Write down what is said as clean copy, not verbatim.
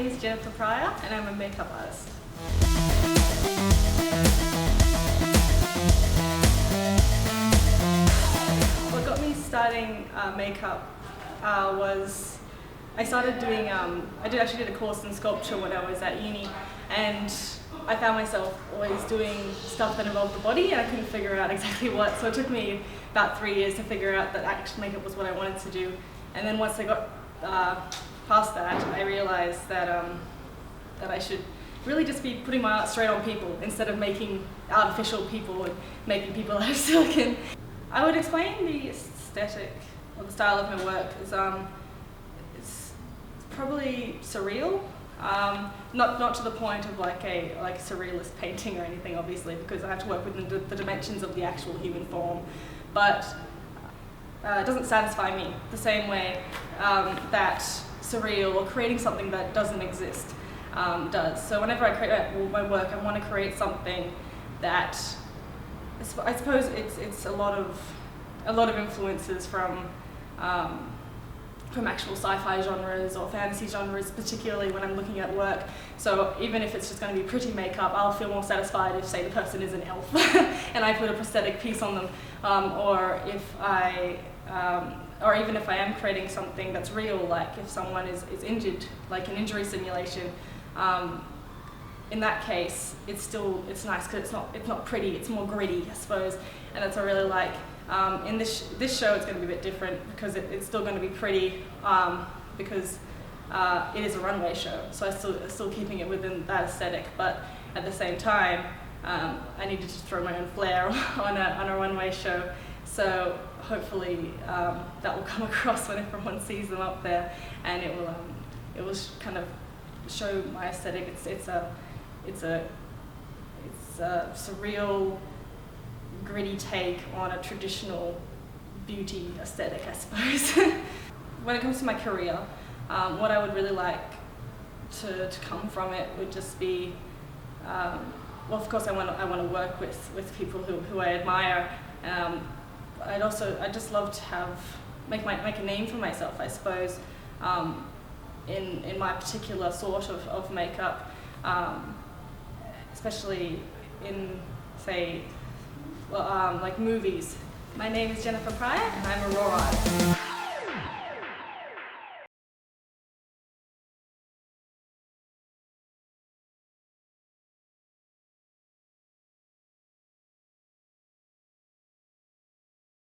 name is Jennifer PRYER and I'm a makeup artist. What got me starting makeup was I started doing, I actually did a course in sculpture when I was at uni, and I found myself always doing stuff that involved the body and I couldn't figure out exactly what, so it took me about 3 years to figure out that actual makeup was what I wanted to do. And then once I got past that, I realized that that I should really just be putting my art straight on people instead of making artificial people and making people out of silicon. I would explain the aesthetic or the style of my work as it's probably surreal. Not to the point of like a surrealist painting or anything, obviously, because I have to work within the dimensions of the actual human form. But it doesn't satisfy me the same way that surreal or creating something that doesn't exist does. So whenever I create my work, I want to create something that I suppose it's a lot of influences from actual sci-fi genres or fantasy genres, particularly when I'm looking at work. So even if it's just going to be pretty makeup, I'll feel more satisfied if, say, the person is an elf and I put a prosthetic piece on them, or even if I am creating something that's real, like if someone is injured, like an injury simulation. In that case, it's nice because it's not pretty, it's more gritty, I suppose, and that's what I really like. In this show, it's going to be a bit different because it's still going to be pretty because it is a runway show, so I'm still keeping it within that aesthetic, but at the same time, I needed to throw my own flair on a runway show. So hopefully that will come across when everyone sees them up there, and it will kind of show my aesthetic. It's a surreal, gritty take on a traditional beauty aesthetic, I suppose. When it comes to my career, what I would really like to come from it would just be, well, of course I want to work with people who I admire. I'd just love to make a name for myself, I suppose, in my particular sort of makeup, especially in, say, like movies. My name is Jennifer PRYER and I'm a raw artist.